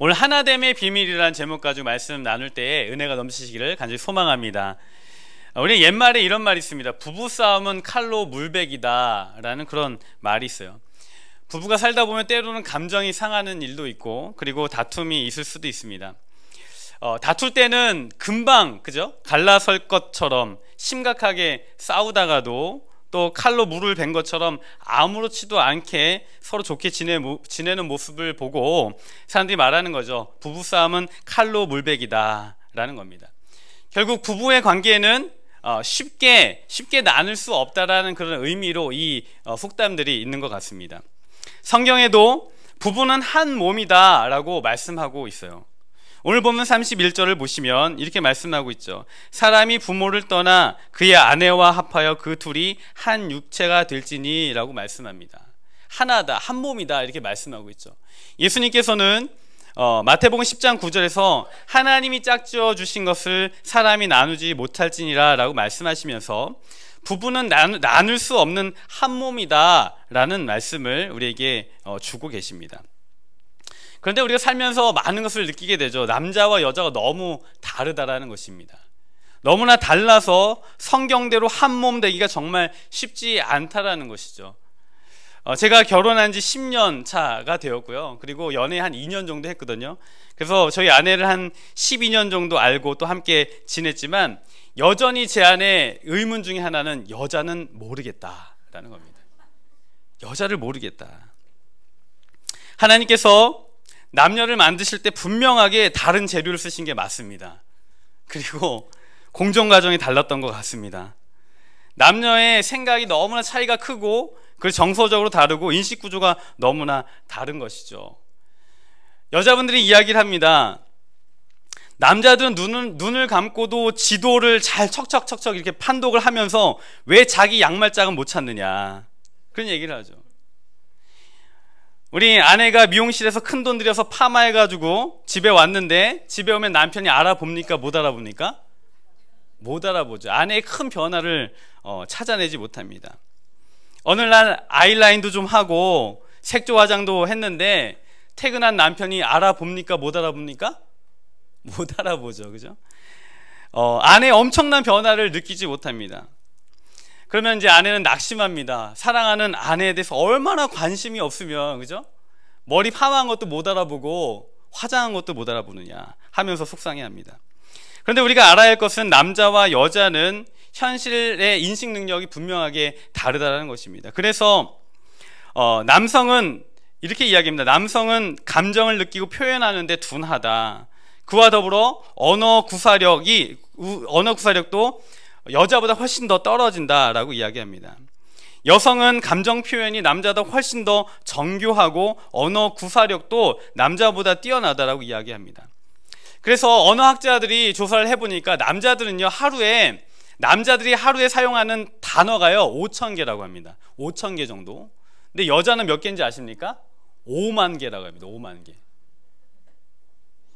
오늘 하나됨의 비밀이라는 제목 가지고 말씀 나눌 때에 은혜가 넘치시기를 간절히 소망합니다. 우리 옛말에 이런 말이 있습니다. 부부싸움은 칼로 물베기다 라는 그런 말이 있어요. 부부가 살다 보면 때로는 감정이 상하는 일도 있고, 그리고 다툼이 있을 수도 있습니다. 다툴 때는 금방 갈라설 것처럼 심각하게 싸우다가도 또 칼로 물을 벤 것처럼 아무렇지도 않게 서로 좋게 지내는 모습을 보고 사람들이 말하는 거죠. 부부싸움은 칼로 물베기다 라는 겁니다. 결국 부부의 관계는 쉽게 나눌 수 없다라는 그런 의미로 이 속담들이 있는 것 같습니다. 성경에도 부부는 한 몸이다 라고 말씀하고 있어요. 오늘 본문 31절을 보시면 이렇게 말씀하고 있죠. 사람이 부모를 떠나 그의 아내와 합하여 그 둘이 한 육체가 될지니 라고 말씀합니다. 하나다, 한 몸이다 이렇게 말씀하고 있죠. 예수님께서는 마태복음 10장 9절에서 하나님이 짝지어 주신 것을 사람이 나누지 못할지니라 라고 말씀하시면서 부부는 나눌 수 없는 한 몸이다 라는 말씀을 우리에게 주고 계십니다. 그런데 우리가 살면서 많은 것을 느끼게 되죠. 남자와 여자가 너무 다르다라는 것입니다. 너무나 달라서 성경대로 한 몸 되기가 정말 쉽지 않다라는 것이죠. 제가 결혼한 지 10년 차가 되었고요. 그리고 연애 한 2년 정도 했거든요. 그래서 저희 아내를 한 12년 정도 알고 또 함께 지냈지만 여전히 제 안에 의문 중에 하나는 여자는 모르겠다라는 겁니다. 여자를 모르겠다. 하나님께서 남녀를 만드실 때 분명하게 다른 재료를 쓰신 게 맞습니다. 그리고 공정과정이 달랐던 것 같습니다. 남녀의 생각이 너무나 차이가 크고 그리고 정서적으로 다르고 인식구조가 너무나 다른 것이죠. 여자분들이 이야기를 합니다. 남자들은 눈을 감고도 지도를 잘 척척척척 이렇게 판독을 하면서 왜 자기 양말짝은 못 찾느냐 그런 얘기를 하죠. 우리 아내가 미용실에서 큰돈 들여서 파마해가지고 집에 왔는데 집에 오면 남편이 알아봅니까? 못 알아봅니까? 못 알아보죠. 아내의 큰 변화를 찾아내지 못합니다. 어느 날 아이라인도 좀 하고 색조 화장도 했는데 퇴근한 남편이 알아봅니까? 못 알아봅니까? 못 알아보죠. 그죠? 아내의 엄청난 변화를 느끼지 못합니다. 그러면 이제 아내는 낙심합니다. 사랑하는 아내에 대해서 얼마나 관심이 없으면, 그죠? 머리 파마한 것도 못 알아보고 화장한 것도 못 알아보느냐 하면서 속상해합니다. 그런데 우리가 알아야 할 것은 남자와 여자는 현실의 인식 능력이 분명하게 다르다는 것입니다. 그래서 남성은 이렇게 이야기합니다. 남성은 감정을 느끼고 표현하는데 둔하다. 그와 더불어 언어 구사력도 여자보다 훨씬 더 떨어진다라고 이야기합니다. 여성은 감정 표현이 남자보다 훨씬 더 정교하고 언어 구사력도 남자보다 뛰어나다라고 이야기합니다. 그래서 언어학자들이 조사를 해보니까 남자들이 하루에 사용하는 단어가요 5,000개라고 합니다. 5,000개 정도. 근데 여자는 몇 개인지 아십니까? 5만 개라고 합니다. 5만 개.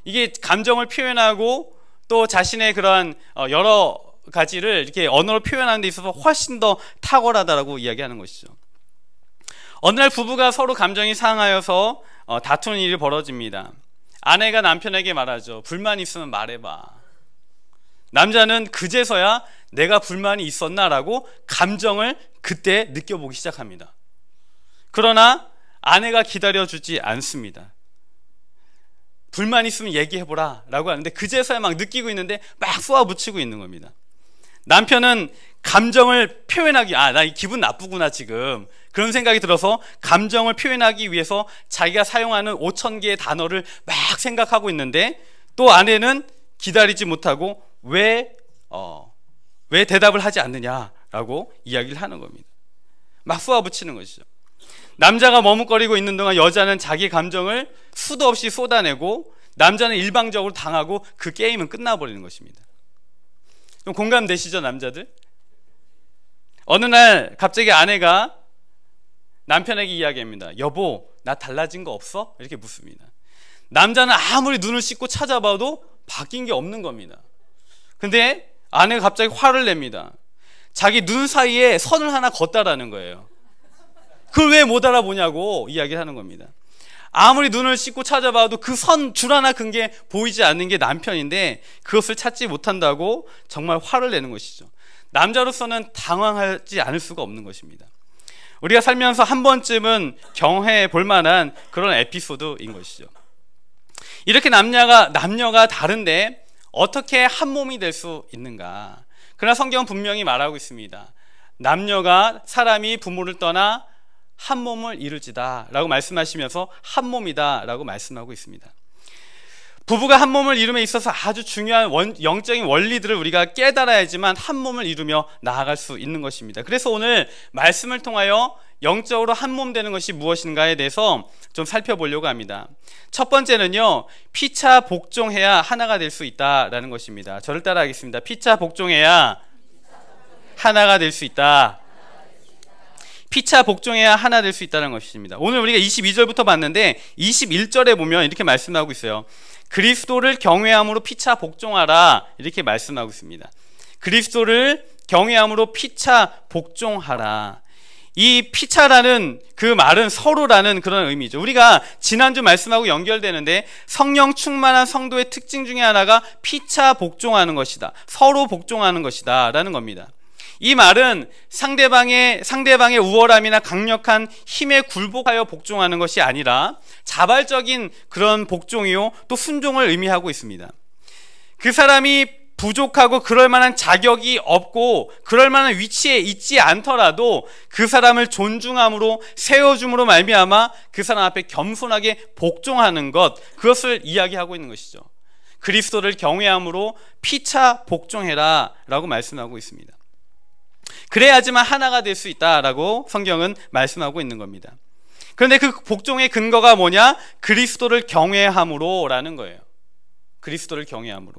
이게 감정을 표현하고 또 자신의 그러한 여러 가지를 이렇게 언어로 표현하는 데 있어서 훨씬 더 탁월하다라고 이야기하는 것이죠. 어느 날 부부가 서로 감정이 상하여서 다투는 일이 벌어집니다. 아내가 남편에게 말하죠. 불만 있으면 말해봐. 남자는 그제서야 내가 불만이 있었나라고 감정을 그때 느껴보기 시작합니다. 그러나 아내가 기다려주지 않습니다. 불만 있으면 얘기해보라 라고 하는데 그제서야 막 느끼고 있는데 막 쏘아붙이고 있는 겁니다. 남편은 감정을 표현하기, 나 이 기분 나쁘구나 지금, 그런 생각이 들어서 감정을 표현하기 위해서 자기가 사용하는 5,000개의 단어를 막 생각하고 있는데 또 아내는 기다리지 못하고 왜 대답을 하지 않느냐라고 이야기를 하는 겁니다. 막 쏘아붙이는 것이죠. 남자가 머뭇거리고 있는 동안 여자는 자기 감정을 수도 없이 쏟아내고 남자는 일방적으로 당하고 그 게임은 끝나버리는 것입니다. 좀 공감되시죠, 남자들? 어느 날 갑자기 아내가 남편에게 이야기합니다. 여보, 나 달라진 거 없어? 이렇게 묻습니다. 남자는 아무리 눈을 씻고 찾아봐도 바뀐 게 없는 겁니다. 근데 아내가 갑자기 화를 냅니다. 자기 눈 사이에 선을 하나 걷다라는 거예요. 그걸 왜 못 알아보냐고 이야기를 하는 겁니다. 아무리 눈을 씻고 찾아봐도 그 선 줄 하나 큰 게 보이지 않는 게 남편인데 그것을 찾지 못한다고 정말 화를 내는 것이죠. 남자로서는 당황하지 않을 수가 없는 것입니다. 우리가 살면서 한 번쯤은 경험해 볼 만한 그런 에피소드인 것이죠. 이렇게 남녀가 다른데 어떻게 한 몸이 될 수 있는가? 그러나 성경은 분명히 말하고 있습니다. 남녀가 사람이 부모를 떠나 한 몸을 이룰지다 라고 말씀하시면서 한 몸이다 라고 말씀하고 있습니다. 부부가 한 몸을 이룸에 있어서 아주 중요한 영적인 원리들을 우리가 깨달아야지만 한 몸을 이루며 나아갈 수 있는 것입니다. 그래서 오늘 말씀을 통하여 영적으로 한 몸 되는 것이 무엇인가에 대해서 좀 살펴보려고 합니다. 첫 번째는요, 피차 복종해야 하나가 될 수 있다라는 것입니다. 저를 따라 하겠습니다. 피차 복종해야 하나가 될 수 있다. 피차 복종해야 하나 될 수 있다는 것입니다. 오늘 우리가 22절부터 봤는데 21절에 보면 이렇게 말씀하고 있어요. 그리스도를 경외함으로 피차 복종하라 이렇게 말씀하고 있습니다. 그리스도를 경외함으로 피차 복종하라. 이 피차라는 그 말은 서로라는 그런 의미죠. 우리가 지난주 말씀하고 연결되는데 성령 충만한 성도의 특징 중에 하나가 피차 복종하는 것이다. 서로 복종하는 것이다 라는 겁니다. 이 말은 상대방의 우월함이나 강력한 힘에 굴복하여 복종하는 것이 아니라 자발적인 그런 복종이요 또 순종을 의미하고 있습니다. 그 사람이 부족하고 그럴 만한 자격이 없고 그럴 만한 위치에 있지 않더라도 그 사람을 존중함으로 세워줌으로 말미암아 그 사람 앞에 겸손하게 복종하는 것, 그것을 이야기하고 있는 것이죠. 그리스도를 경외함으로 피차 복종해라 라고 말씀하고 있습니다. 그래야지만 하나가 될 수 있다라고 성경은 말씀하고 있는 겁니다. 그런데 그 복종의 근거가 뭐냐? 그리스도를 경외함으로 라는 거예요. 그리스도를 경외함으로.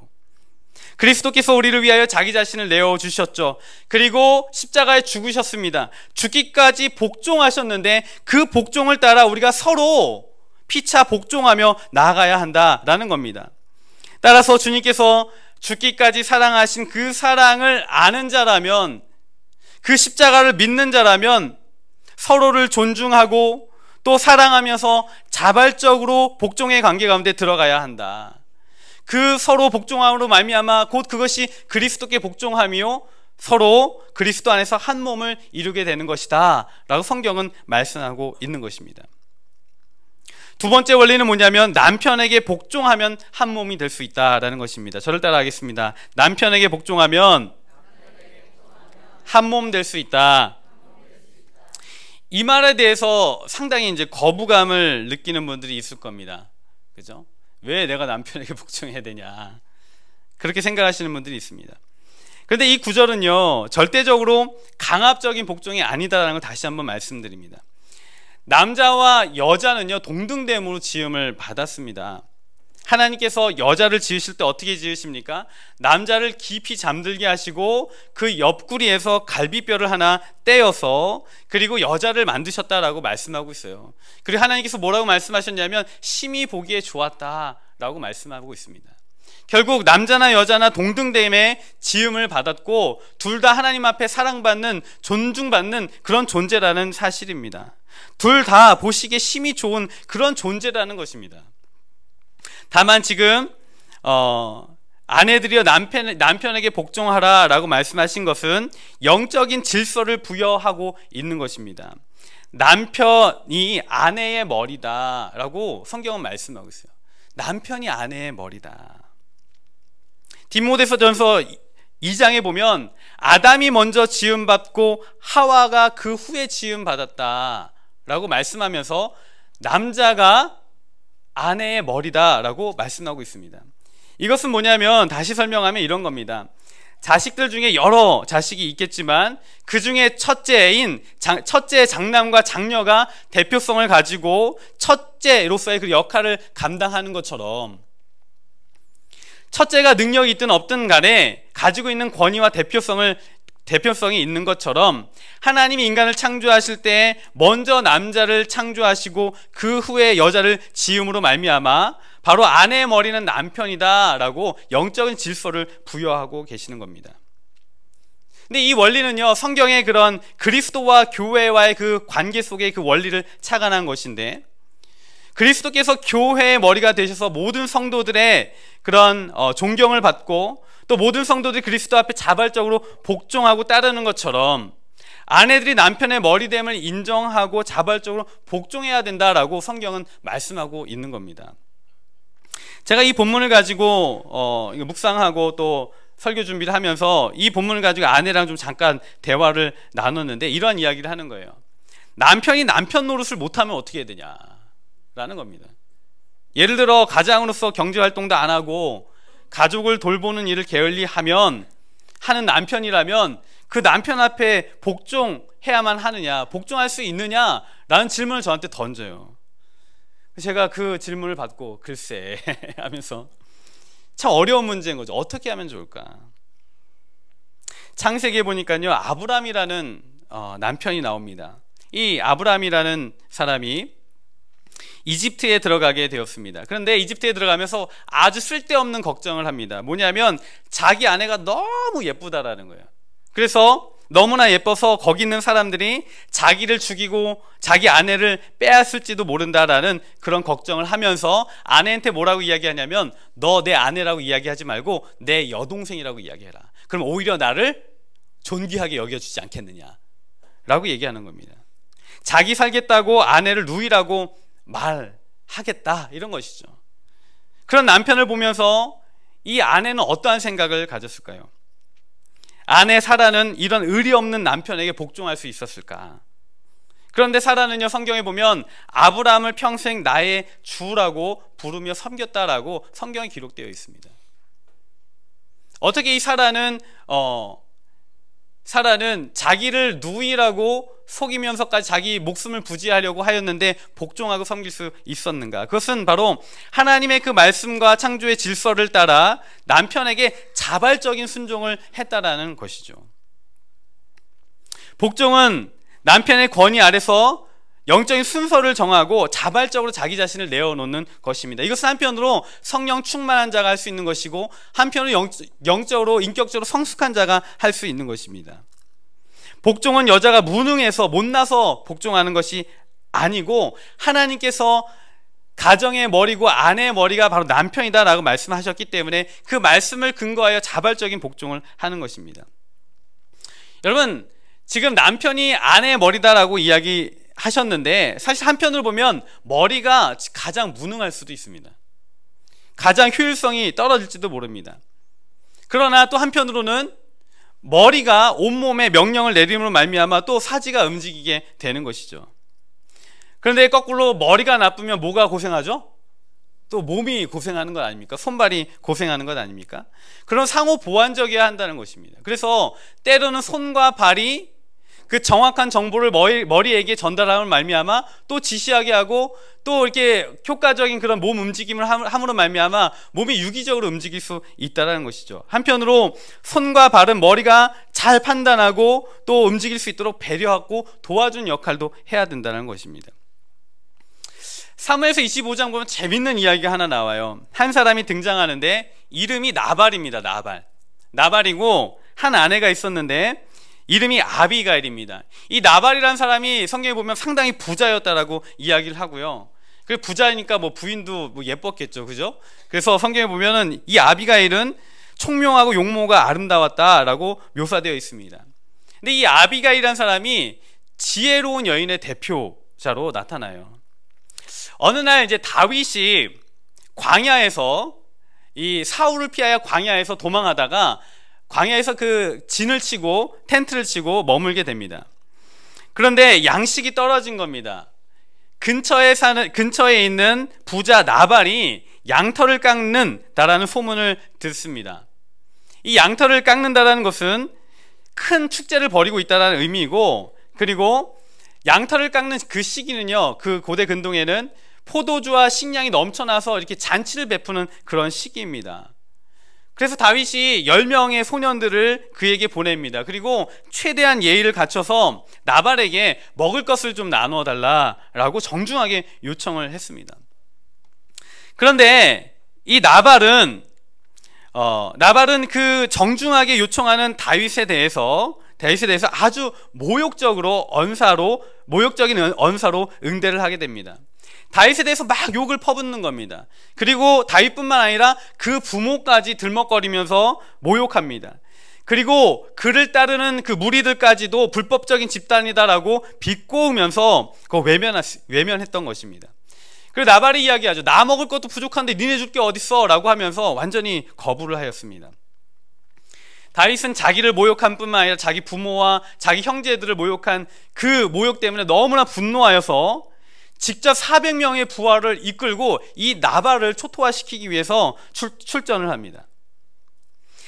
그리스도께서 우리를 위하여 자기 자신을 내어주셨죠. 그리고 십자가에 죽으셨습니다. 죽기까지 복종하셨는데 그 복종을 따라 우리가 서로 피차 복종하며 나아가야 한다라는 겁니다. 따라서 주님께서 죽기까지 사랑하신 그 사랑을 아는 자라면, 그 십자가를 믿는 자라면 서로를 존중하고 또 사랑하면서 자발적으로 복종의 관계 가운데 들어가야 한다. 그 서로 복종함으로 말미암아 곧 그것이 그리스도께 복종함이요 서로 그리스도 안에서 한 몸을 이루게 되는 것이다 라고 성경은 말씀하고 있는 것입니다. 두 번째 원리는 뭐냐면 남편에게 복종하면 한 몸이 될 수 있다라는 것입니다. 저를 따라 하겠습니다. 남편에게 복종하면 한 몸 될 수 있다. 이 말에 대해서 상당히 이제 거부감을 느끼는 분들이 있을 겁니다. 그죠? 왜 내가 남편에게 복종해야 되냐, 그렇게 생각하시는 분들이 있습니다. 그런데 이 구절은요 절대적으로 강압적인 복종이 아니다라는 걸 다시 한번 말씀드립니다. 남자와 여자는요 동등됨으로 지음을 받았습니다. 하나님께서 여자를 지으실 때 어떻게 지으십니까? 남자를 깊이 잠들게 하시고 그 옆구리에서 갈비뼈를 하나 떼어서 그리고 여자를 만드셨다라고 말씀하고 있어요. 그리고 하나님께서 뭐라고 말씀하셨냐면 심히 보기에 좋았다라고 말씀하고 있습니다. 결국 남자나 여자나 동등됨의 지음을 받았고 둘 다 하나님 앞에 사랑받는, 존중받는 그런 존재라는 사실입니다. 둘 다 보시기에 심히 좋은 그런 존재라는 것입니다. 다만 지금 아내들이여 남편에게 복종하라 라고 말씀하신 것은 영적인 질서를 부여하고 있는 것입니다. 남편이 아내의 머리다 라고 성경은 말씀하고 있어요. 남편이 아내의 머리다. 디모데전서 2장에 보면 아담이 먼저 지음받고 하와가 그 후에 지음받았다 라고 말씀하면서 남자가 아내의 머리다라고 말씀하고 있습니다. 이것은 뭐냐면 다시 설명하면 이런 겁니다. 자식들 중에 여러 자식이 있겠지만 그 중에 첫째 장남과 장녀가 대표성을 가지고 첫째로서의 그 역할을 감당하는 것처럼 첫째가 능력이 있든 없든 간에 가지고 있는 권위와 대표성이 있는 것처럼 하나님이 인간을 창조하실 때 먼저 남자를 창조하시고 그 후에 여자를 지음으로 말미암아 바로 아내의 머리는 남편이다 라고 영적인 질서를 부여하고 계시는 겁니다. 근데 이 원리는요 성경의 그런 그리스도와 교회와의 그 관계 속의 그 원리를 착안한 것인데, 그리스도께서 교회의 머리가 되셔서 모든 성도들의 그런 존경을 받고 또 모든 성도들이 그리스도 앞에 자발적으로 복종하고 따르는 것처럼 아내들이 남편의 머리됨을 인정하고 자발적으로 복종해야 된다라고 성경은 말씀하고 있는 겁니다. 제가 이 본문을 가지고 이거 묵상하고 또 설교 준비를 하면서 이 본문을 가지고 아내랑 좀 잠깐 대화를 나눴는데 이러한 이야기를 하는 거예요. 남편이 남편 노릇을 못하면 어떻게 해야 되냐라는 겁니다. 예를 들어 가장으로서 경제활동도 안 하고 가족을 돌보는 일을 게을리하면 하는 남편이라면 그 남편 앞에 복종해야만 하느냐, 복종할 수 있느냐라는 질문을 저한테 던져요. 제가 그 질문을 받고 글쎄 하면서 참 어려운 문제인 거죠. 어떻게 하면 좋을까? 창세기에 보니까요, 아브람이라는 남편이 나옵니다. 이 아브람이라는 사람이 이집트에 들어가게 되었습니다. 그런데 이집트에 들어가면서 아주 쓸데없는 걱정을 합니다. 뭐냐면 자기 아내가 너무 예쁘다라는 거예요. 그래서 너무나 예뻐서 거기 있는 사람들이 자기를 죽이고 자기 아내를 빼앗을지도 모른다라는 그런 걱정을 하면서 아내한테 뭐라고 이야기하냐면 너 내 아내라고 이야기하지 말고 내 여동생이라고 이야기해라. 그럼 오히려 나를 존귀하게 여겨주지 않겠느냐 라고 얘기하는 겁니다. 자기 살겠다고 아내를 누이라고 말하겠다 이런 것이죠. 그런 남편을 보면서 이 아내는 어떠한 생각을 가졌을까요? 아내 사라는 이런 의리 없는 남편에게 복종할 수 있었을까? 그런데 사라는요, 성경에 보면 아브라함을 평생 나의 주라고 부르며 섬겼다라고 성경에 기록되어 있습니다. 어떻게 이 사라는 자기를 누이라고 속이면서까지 자기 목숨을 부지하려고 하였는데 복종하고 섬길 수 있었는가? 그것은 바로 하나님의 그 말씀과 창조의 질서를 따라 남편에게 자발적인 순종을 했다라는 것이죠. 복종은 남편의 권위 아래서 영적인 순서를 정하고 자발적으로 자기 자신을 내어놓는 것입니다. 이것은 한편으로 성령 충만한 자가 할 수 있는 것이고 한편으로 영적으로 인격적으로 성숙한 자가 할 수 있는 것입니다. 복종은 여자가 무능해서 못나서 복종하는 것이 아니고 하나님께서 가정의 머리고 아내의 머리가 바로 남편이다라고 말씀하셨기 때문에 그 말씀을 근거하여 자발적인 복종을 하는 것입니다. 여러분, 지금 남편이 아내의 머리다라고 이야기하셨는데 사실 한편으로 보면 머리가 가장 무능할 수도 있습니다. 가장 효율성이 떨어질지도 모릅니다. 그러나 또 한편으로는 머리가 온몸에 명령을 내림으로 말미암아 또 사지가 움직이게 되는 것이죠. 그런데 거꾸로 머리가 나쁘면 뭐가 고생하죠? 또 몸이 고생하는 것 아닙니까? 손발이 고생하는 것 아닙니까? 그런 상호 보완적이어야 한다는 것입니다. 그래서 때로는 손과 발이 그 정확한 정보를 머리에게 전달함을 말미암아 또 지시하게 하고 또 이렇게 효과적인 그런 몸 움직임을 함으로 말미암아 몸이 유기적으로 움직일 수 있다는 것이죠. 한편으로 손과 발은 머리가 잘 판단하고 또 움직일 수 있도록 배려하고 도와주는 역할도 해야 된다는 것입니다. 사무엘서 25장 보면 재밌는 이야기가 하나 나와요. 한 사람이 등장하는데 이름이 나발입니다. 나발이고 한 아내가 있었는데 이름이 아비가일입니다. 이 나발이라는 사람이 성경에 보면 상당히 부자였다라고 이야기를 하고요. 그 부자니까 뭐 부인도 뭐 예뻤겠죠, 그죠? 그래서 성경에 보면은 이 아비가일은 총명하고 용모가 아름다웠다라고 묘사되어 있습니다. 근데 이 아비가일이라는 사람이 지혜로운 여인의 대표자로 나타나요. 어느 날 이제 다윗이 광야에서 이 사울을 피하여 광야에서 도망하다가 광야에서 그 진을 치고 텐트를 치고 머물게 됩니다. 그런데 양식이 떨어진 겁니다. 근처에 있는 부자 나발이 양털을 깎는다라는 소문을 듣습니다. 이 양털을 깎는다라는 것은 큰 축제를 벌이고 있다라는 의미이고, 그리고 양털을 깎는 그 시기는요, 그 고대 근동에는 포도주와 식량이 넘쳐나서 이렇게 잔치를 베푸는 그런 시기입니다. 그래서 다윗이 10명의 소년들을 그에게 보냅니다. 그리고 최대한 예의를 갖춰서 나발에게 먹을 것을 좀 나누어 달라라고 정중하게 요청을 했습니다. 그런데 이 나발은 그 정중하게 요청하는 다윗에 대해서 아주 모욕적인 언사로 응대를 하게 됩니다. 다윗에 대해서 막 욕을 퍼붓는 겁니다. 그리고 다윗뿐만 아니라 그 부모까지 들먹거리면서 모욕합니다. 그리고 그를 따르는 그 무리들까지도 불법적인 집단이다라고 비꼬으면서 외면했던 것입니다. 그리고 나발이 이야기하죠. 나 먹을 것도 부족한데 니네 줄 게 어딨어? 라고 하면서 완전히 거부를 하였습니다. 다윗은 자기를 모욕한 뿐만 아니라 자기 부모와 자기 형제들을 모욕한 그 모욕 때문에 너무나 분노하여서 직접 400명의 부하를 이끌고 이 나발을 초토화시키기 위해서 출전을 합니다.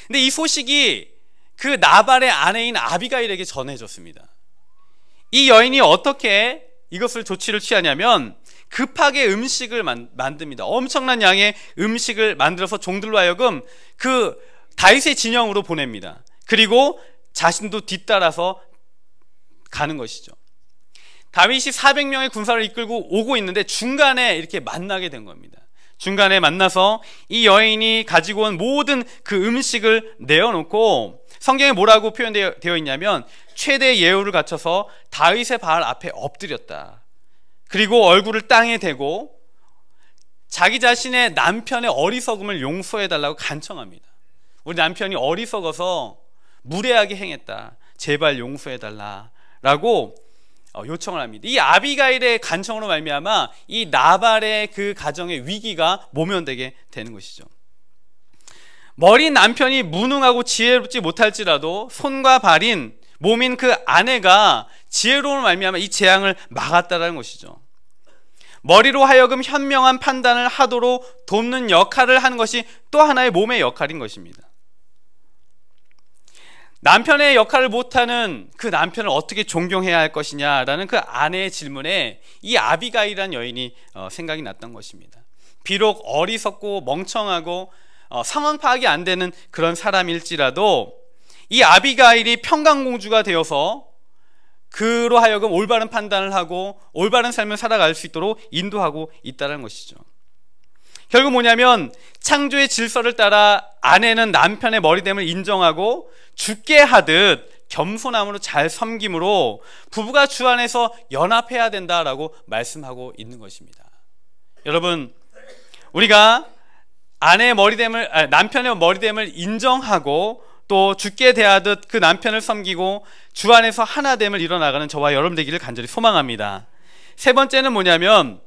근데 이 소식이 그 나발의 아내인 아비가일에게 전해졌습니다. 이 여인이 어떻게 이것을 조치를 취하냐면 급하게 음식을 만듭니다. 엄청난 양의 음식을 만들어서 종들로 하여금 그 다윗의 진영으로 보냅니다. 그리고 자신도 뒤따라서 가는 것이죠. 다윗이 400명의 군사를 이끌고 오고 있는데 중간에 이렇게 만나게 된 겁니다. 중간에 만나서 이 여인이 가지고 온 모든 그 음식을 내어놓고, 성경에 뭐라고 표현되어 있냐면 최대 예우를 갖춰서 다윗의 발 앞에 엎드렸다. 그리고 얼굴을 땅에 대고 자기 자신의 남편의 어리석음을 용서해달라고 간청합니다. 우리 남편이 어리석어서 무례하게 행했다. 제발 용서해달라라고 요청을 합니다. 이 아비가일의 간청으로 말미암아 이 나발의 그 가정의 위기가 모면되게 되는 것이죠. 머린 남편이 무능하고 지혜롭지 못할지라도 손과 발인 몸인 그 아내가 지혜로움을 말미암아 이 재앙을 막았다는 것이죠. 머리로 하여금 현명한 판단을 하도록 돕는 역할을 하는 것이 또 하나의 몸의 역할인 것입니다. 남편의 역할을 못하는 그 남편을 어떻게 존경해야 할 것이냐라는 그 아내의 질문에 이 아비가일이라는 여인이 생각이 났던 것입니다. 비록 어리석고 멍청하고 상황 파악이 안 되는 그런 사람일지라도 이 아비가일이 평강공주가 되어서 그로 하여금 올바른 판단을 하고 올바른 삶을 살아갈 수 있도록 인도하고 있다는 것이죠. 결국 뭐냐면 창조의 질서를 따라 아내는 남편의 머리됨을 인정하고 죽게 하듯 겸손함으로 잘 섬김으로 부부가 주 안에서 연합해야 된다라고 말씀하고 있는 것입니다. 여러분, 우리가 남편의 머리됨을 인정하고 또 죽게 대하듯 그 남편을 섬기고 주 안에서 하나됨을 이뤄나가는 저와 여러분 되기를 간절히 소망합니다. 세 번째는 뭐냐면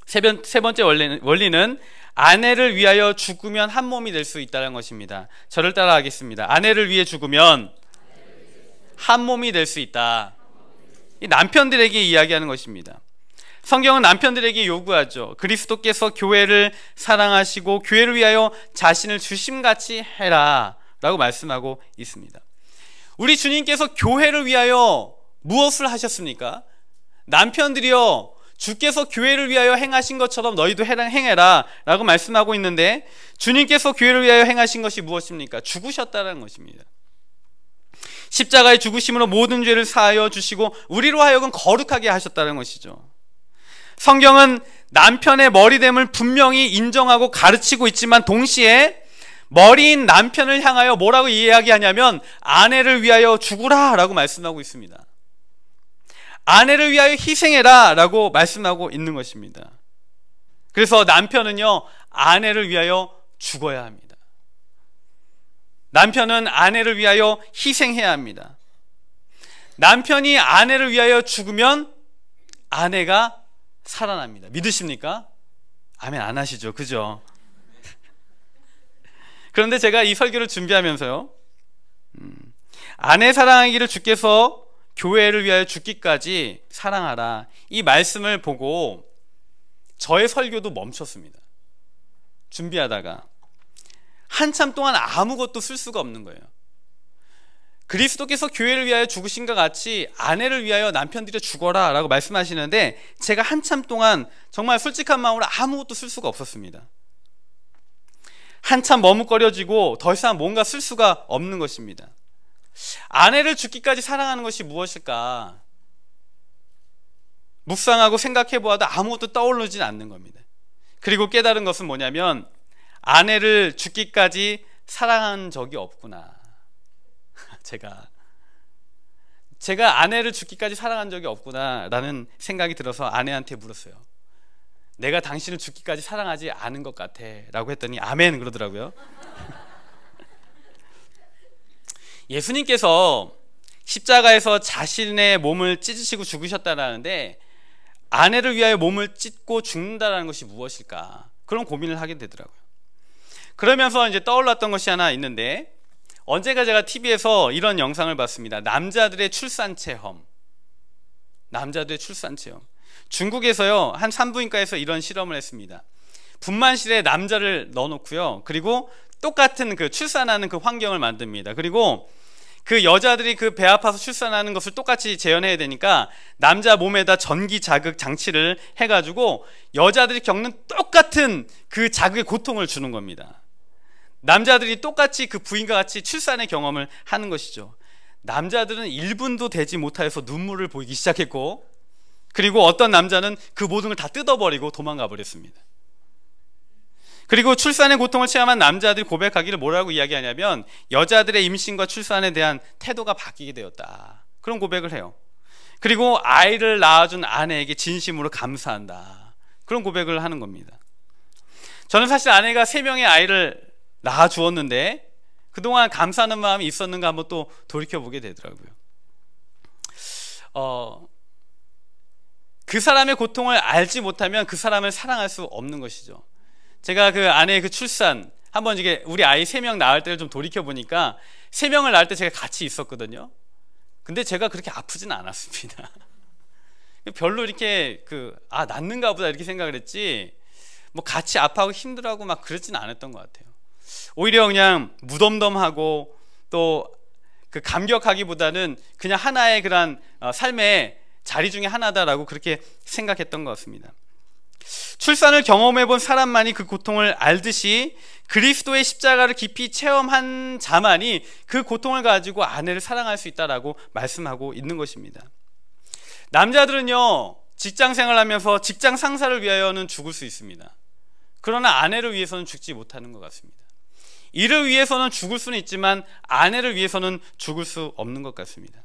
세 번째 원리는 아내를 위하여 죽으면 한 몸이 될 수 있다는 것입니다. 저를 따라 하겠습니다. 아내를 위해 죽으면 한 몸이 될 수 있다. 이 남편들에게 이야기하는 것입니다. 성경은 남편들에게 요구하죠. 그리스도께서 교회를 사랑하시고 교회를 위하여 자신을 주심같이 해라 라고 말씀하고 있습니다. 우리 주님께서 교회를 위하여 무엇을 하셨습니까? 남편들이여 주께서 교회를 위하여 행하신 것처럼 너희도 행해라 라고 말씀하고 있는데, 주님께서 교회를 위하여 행하신 것이 무엇입니까? 죽으셨다는 것입니다. 십자가의 죽으심으로 모든 죄를 사하여 주시고 우리로 하여금 거룩하게 하셨다는 것이죠. 성경은 남편의 머리됨을 분명히 인정하고 가르치고 있지만 동시에 머리인 남편을 향하여 뭐라고 이야기하냐면 아내를 위하여 죽으라 라고 말씀하고 있습니다. 아내를 위하여 희생해라 라고 말씀하고 있는 것입니다. 그래서 남편은요, 아내를 위하여 죽어야 합니다. 남편은 아내를 위하여 희생해야 합니다. 남편이 아내를 위하여 죽으면 아내가 살아납니다. 믿으십니까? 아멘 안 하시죠? 그죠? 그런데 제가 이 설교를 준비하면서요, 아내 사랑하기를 주께서 교회를 위하여 죽기까지 사랑하라, 이 말씀을 보고 저의 설교도 멈췄습니다. 준비하다가 한참 동안 아무것도 쓸 수가 없는 거예요. 그리스도께서 교회를 위하여 죽으신 것 같이 아내를 위하여 남편들이 죽어라 라고 말씀하시는데 제가 한참 동안 정말 솔직한 마음으로 아무것도 쓸 수가 없었습니다. 한참 머뭇거려지고 더 이상 뭔가 쓸 수가 없는 것입니다. 아내를 죽기까지 사랑하는 것이 무엇일까? 묵상하고 생각해 보아도 아무것도 떠오르진 않는 겁니다. 그리고 깨달은 것은 뭐냐면 아내를 죽기까지 사랑한 적이 없구나. 제가 아내를 죽기까지 사랑한 적이 없구나 라는 생각이 들어서 아내한테 물었어요. 내가 당신을 죽기까지 사랑하지 않은 것 같아 라고 했더니 아멘 그러더라고요. 예수님께서 십자가에서 자신의 몸을 찢으시고 죽으셨다라는데 아내를 위하여 몸을 찢고 죽는다라는 것이 무엇일까? 그런 고민을 하게 되더라고요. 그러면서 이제 떠올랐던 것이 하나 있는데, 언젠가 제가 TV에서 이런 영상을 봤습니다. 남자들의 출산 체험. 중국에서요, 한 산부인과에서 이런 실험을 했습니다. 분만실에 남자를 넣어놓고요, 그리고 똑같은 그 출산하는 그 환경을 만듭니다. 그리고 그 여자들이 그 배 아파서 출산하는 것을 똑같이 재현해야 되니까 남자 몸에다 전기 자극 장치를 해가지고 여자들이 겪는 똑같은 그 자극의 고통을 주는 겁니다. 남자들이 똑같이 그 부인과 같이 출산의 경험을 하는 것이죠. 남자들은 1분도 되지 못하여서 눈물을 보이기 시작했고, 그리고 어떤 남자는 그 모든 걸 다 뜯어버리고 도망가 버렸습니다. 그리고 출산의 고통을 체험한 남자들이 고백하기를 뭐라고 이야기하냐면, 여자들의 임신과 출산에 대한 태도가 바뀌게 되었다, 그런 고백을 해요. 그리고 아이를 낳아준 아내에게 진심으로 감사한다, 그런 고백을 하는 겁니다. 저는 사실 아내가 3명의 아이를 낳아주었는데 그동안 감사하는 마음이 있었는가 한번 또 돌이켜보게 되더라고요. 그 사람의 고통을 알지 못하면 그 사람을 사랑할 수 없는 것이죠. 제가 그 아내의 그 출산, 한번 이게 우리 아이 3명 낳을 때를 좀 돌이켜보니까 3명을 낳을 때 제가 같이 있었거든요. 근데 제가 그렇게 아프진 않았습니다. 별로 이렇게 낳는가 보다 이렇게 생각을 했지, 뭐 같이 아파하고 힘들어하고 막 그러진 않았던 것 같아요. 오히려 그냥 무덤덤하고 또 그 감격하기보다는 그냥 하나의 그런 삶의 자리 중에 하나다라고 그렇게 생각했던 것 같습니다. 출산을 경험해 본 사람만이 그 고통을 알듯이 그리스도의 십자가를 깊이 체험한 자만이 그 고통을 가지고 아내를 사랑할 수 있다라고 말씀하고 있는 것입니다. 남자들은요, 직장 생활하면서 직장 상사를 위하여는 죽을 수 있습니다. 그러나 아내를 위해서는 죽지 못하는 것 같습니다. 이를 위해서는 죽을 수는 있지만 아내를 위해서는 죽을 수 없는 것 같습니다.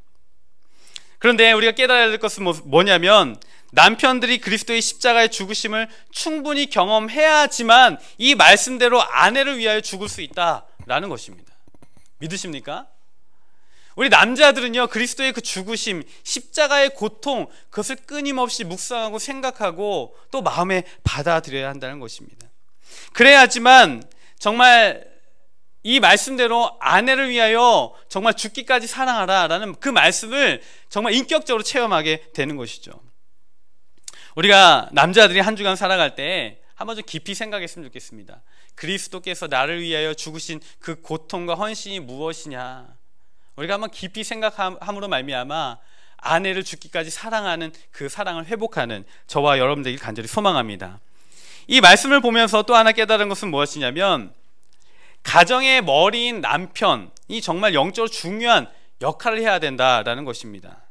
그런데 우리가 깨달아야 될 것은 뭐냐면, 남편들이 그리스도의 십자가의 죽으심을 충분히 경험해야지만 이 말씀대로 아내를 위하여 죽을 수 있다라는 것입니다. 믿으십니까? 우리 남자들은요, 그리스도의 그 죽으심, 십자가의 고통, 그것을 끊임없이 묵상하고 생각하고 또 마음에 받아들여야 한다는 것입니다. 그래야지만 정말 이 말씀대로 아내를 위하여 정말 죽기까지 사랑하라 라는 그 말씀을 정말 인격적으로 체험하게 되는 것이죠. 우리가 남자들이 한 주간 살아갈 때 한번 좀 깊이 생각했으면 좋겠습니다. 그리스도께서 나를 위하여 죽으신 그 고통과 헌신이 무엇이냐, 우리가 한번 깊이 생각함으로 말미암아 아내를 죽기까지 사랑하는 그 사랑을 회복하는 저와 여러분들이 간절히 소망합니다. 이 말씀을 보면서 또 하나 깨달은 것은 무엇이냐면, 가정의 머리인 남편이 정말 영적으로 중요한 역할을 해야 된다라는 것입니다.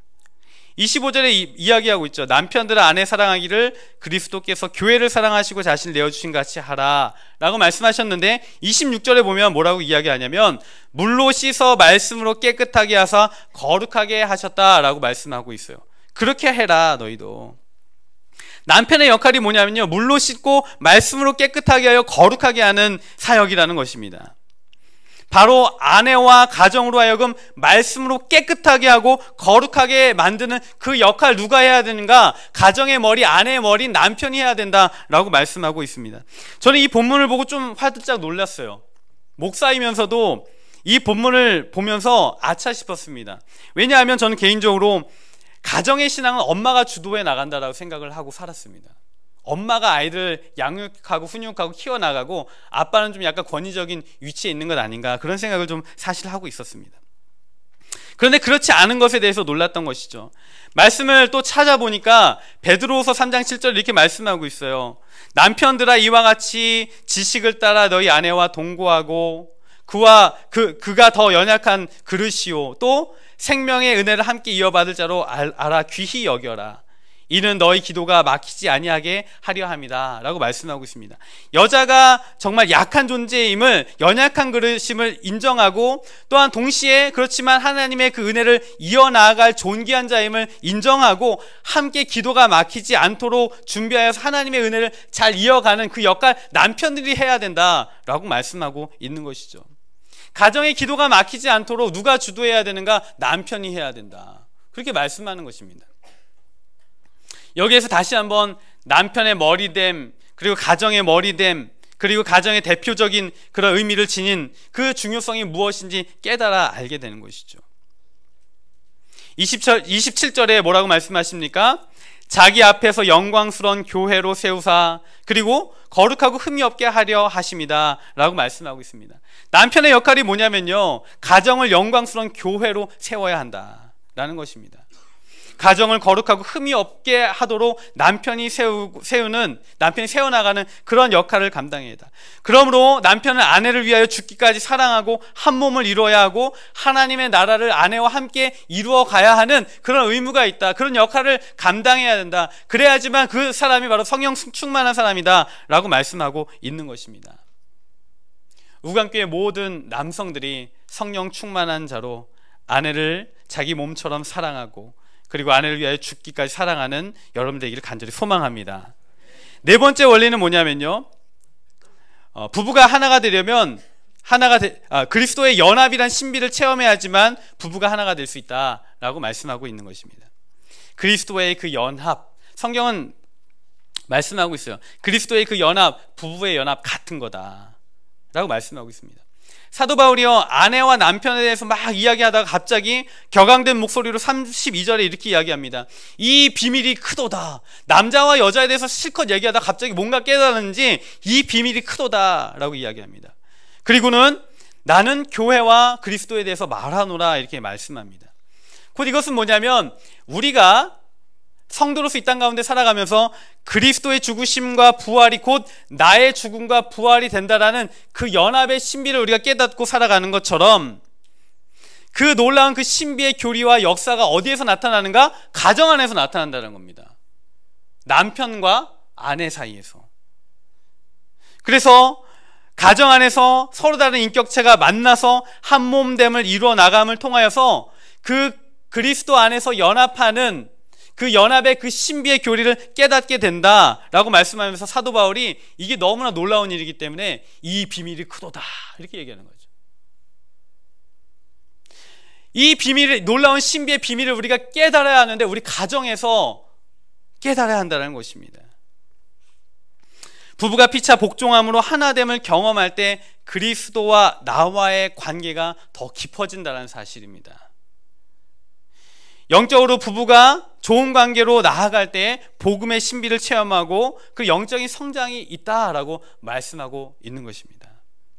25절에 이야기하고 있죠. 남편들아 아내 사랑하기를 그리스도께서 교회를 사랑하시고 자신을 내어주신 같이 하라 라고 말씀하셨는데, 26절에 보면 뭐라고 이야기하냐면, 물로 씻어 말씀으로 깨끗하게 하사 거룩하게 하셨다라고 말씀하고 있어요. 그렇게 해라 너희도. 남편의 역할이 뭐냐면요, 물로 씻고 말씀으로 깨끗하게 하여 거룩하게 하는 사역이라는 것입니다. 바로 아내와 가정으로 하여금 말씀으로 깨끗하게 하고 거룩하게 만드는 그 역할 누가 해야 되는가? 가정의 머리, 아내의 머리, 남편이 해야 된다라고 말씀하고 있습니다. 저는 이 본문을 보고 좀 화들짝 놀랐어요. 목사이면서도 이 본문을 보면서 아차 싶었습니다. 왜냐하면 저는 개인적으로 가정의 신앙은 엄마가 주도해 나간다라고 생각을 하고 살았습니다. 엄마가 아이를 양육하고 훈육하고 키워나가고 아빠는 좀 약간 권위적인 위치에 있는 것 아닌가, 그런 생각을 좀 사실 하고 있었습니다. 그런데 그렇지 않은 것에 대해서 놀랐던 것이죠. 말씀을 또 찾아보니까 베드로후서 3장 7절 이렇게 말씀하고 있어요. 남편들아 이와 같이 지식을 따라 너희 아내와 동거하고 그가 더 연약한 그릇이요 또 생명의 은혜를 함께 이어받을 자로 알아 귀히 여겨라. 이는 너희 기도가 막히지 아니하게 하려 함이다 라고 말씀하고 있습니다. 여자가 정말 약한 존재임을, 연약한 그릇임을 인정하고, 또한 동시에 그렇지만 하나님의 그 은혜를 이어나갈 존귀한 자임을 인정하고, 함께 기도가 막히지 않도록 준비하여서 하나님의 은혜를 잘 이어가는 그 역할 남편들이 해야 된다라고 말씀하고 있는 것이죠. 가정의 기도가 막히지 않도록 누가 주도해야 되는가? 남편이 해야 된다, 그렇게 말씀하는 것입니다. 여기에서 다시 한번 남편의 머리됨, 그리고 가정의 머리됨, 그리고 가정의 대표적인 그런 의미를 지닌 그 중요성이 무엇인지 깨달아 알게 되는 것이죠. 27절에 뭐라고 말씀하십니까? 자기 앞에서 영광스러운 교회로 세우사 그리고 거룩하고 흠이 없게 하려 하심이다 라고 말씀하고 있습니다. 남편의 역할이 뭐냐면요, 가정을 영광스러운 교회로 세워야 한다라는 것입니다. 가정을 거룩하고 흠이 없게 하도록 남편이 세워나가는 그런 역할을 감당해야 한다. 그러므로 남편은 아내를 위하여 죽기까지 사랑하고 한 몸을 이루어야 하고, 하나님의 나라를 아내와 함께 이루어 가야 하는 그런 의무가 있다. 그런 역할을 감당해야 된다. 그래야지만 그 사람이 바로 성령 충만한 사람이다 라고 말씀하고 있는 것입니다. 우간교회 모든 남성들이 성령 충만한 자로 아내를 자기 몸처럼 사랑하고, 그리고 아내를 위하여 죽기까지 사랑하는 여러분 되기를 간절히 소망합니다. 네 번째 원리는 뭐냐면요, 부부가 하나가 되려면 그리스도의 연합이란 신비를 체험해야지만 부부가 하나가 될 수 있다라고 말씀하고 있는 것입니다. 그리스도의 그 연합, 성경은 말씀하고 있어요. 그리스도의 그 연합, 부부의 연합 같은 거다라고 말씀하고 있습니다. 사도 바울이요, 아내와 남편에 대해서 막 이야기하다가 갑자기 격앙된 목소리로 32절에 이렇게 이야기합니다. 이 비밀이 크도다. 남자와 여자에 대해서 실컷 얘기하다가 갑자기 뭔가 깨달았는지 이 비밀이 크도다 라고 이야기합니다. 그리고는 나는 교회와 그리스도에 대해서 말하노라 이렇게 말씀합니다. 곧 이것은 뭐냐면, 우리가 성도로서 이 땅 가운데 살아가면서 그리스도의 죽으심과 부활이 곧 나의 죽음과 부활이 된다라는 그 연합의 신비를 우리가 깨닫고 살아가는 것처럼, 그 놀라운 그 신비의 교리와 역사가 어디에서 나타나는가? 가정 안에서 나타난다는 겁니다. 남편과 아내 사이에서. 그래서 가정 안에서 서로 다른 인격체가 만나서 한 몸됨을 이루어 나감을 통하여서 그 그리스도 안에서 연합하는 그 연합의 그 신비의 교리를 깨닫게 된다라고 말씀하면서 사도 바울이 이게 너무나 놀라운 일이기 때문에 이 비밀이 크도다 이렇게 얘기하는 거죠. 이 비밀을, 놀라운 신비의 비밀을 우리가 깨달아야 하는데 우리 가정에서 깨달아야 한다는 것입니다. 부부가 피차 복종함으로 하나됨을 경험할 때 그리스도와 나와의 관계가 더 깊어진다는 사실입니다. 영적으로 부부가 좋은 관계로 나아갈 때 복음의 신비를 체험하고 그 영적인 성장이 있다라고 말씀하고 있는 것입니다.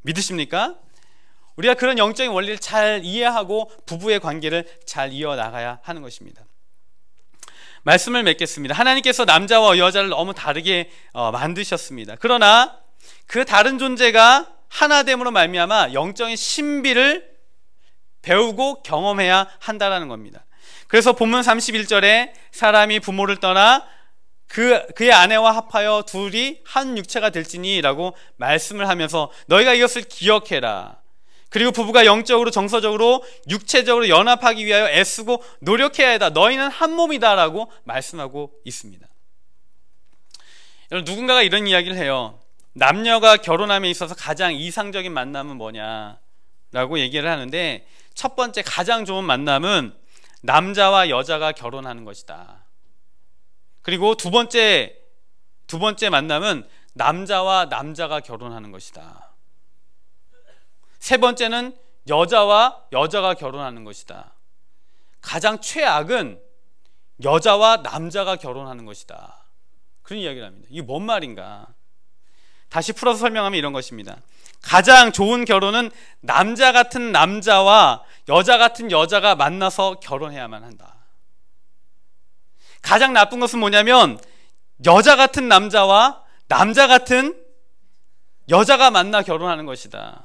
믿으십니까? 우리가 그런 영적인 원리를 잘 이해하고 부부의 관계를 잘 이어나가야 하는 것입니다. 말씀을 맺겠습니다. 하나님께서 남자와 여자를 너무 다르게 만드셨습니다. 그러나 그 다른 존재가 하나됨으로 말미암아 영적인 신비를 배우고 경험해야 한다는 겁니다. 그래서 본문 31절에 사람이 부모를 떠나 그의 아내와 합하여 둘이 한 육체가 될지니 라고 말씀을 하면서 너희가 이것을 기억해라. 그리고 부부가 영적으로 정서적으로 육체적으로 연합하기 위하여 애쓰고 노력해야 한다. 너희는 한 몸이다 라고 말씀하고 있습니다. 여러분, 누군가가 이런 이야기를 해요. 남녀가 결혼함에 있어서 가장 이상적인 만남은 뭐냐 라고 얘기를 하는데, 첫 번째 가장 좋은 만남은 남자와 여자가 결혼하는 것이다. 그리고 두 번째 만남은 남자와 남자가 결혼하는 것이다. 세 번째는 여자와 여자가 결혼하는 것이다. 가장 최악은 여자와 남자가 결혼하는 것이다. 그런 이야기를 합니다. 이게 뭔 말인가? 다시 풀어서 설명하면 이런 것입니다. 가장 좋은 결혼은 남자 같은 남자와 여자 같은 여자가 만나서 결혼해야만 한다. 가장 나쁜 것은 뭐냐면 여자 같은 남자와 남자 같은 여자가 만나 결혼하는 것이다.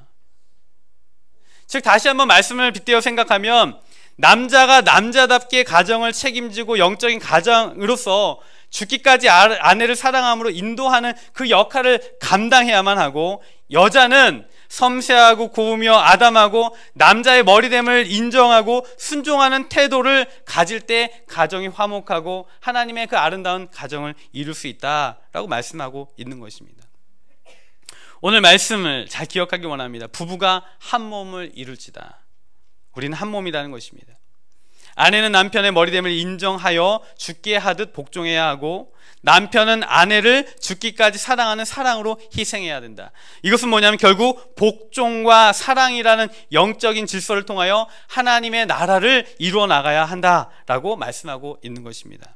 즉 다시 한번 말씀을 빗대어 생각하면 남자가 남자답게 가정을 책임지고 영적인 가장으로서 죽기까지 아내를 사랑함으로 인도하는 그 역할을 감당해야만 하고, 여자는 섬세하고 고우며 아담하고 남자의 머리됨을 인정하고 순종하는 태도를 가질 때 가정이 화목하고 하나님의 그 아름다운 가정을 이룰 수 있다라고 말씀하고 있는 것입니다. 오늘 말씀을 잘 기억하기 원합니다. 부부가 한 몸을 이룰지다. 우리는 한 몸이라는 것입니다. 아내는 남편의 머리됨을 인정하여 죽게 하듯 복종해야 하고, 남편은 아내를 죽기까지 사랑하는 사랑으로 희생해야 된다. 이것은 뭐냐면 결국 복종과 사랑이라는 영적인 질서를 통하여 하나님의 나라를 이루어 나가야 한다라고 말씀하고 있는 것입니다.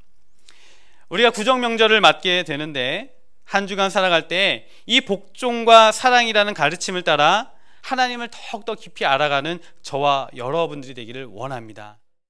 우리가 구정명절을 맞게 되는데 한 주간 살아갈 때 이 복종과 사랑이라는 가르침을 따라 하나님을 더욱더 깊이 알아가는 저와 여러분들이 되기를 원합니다.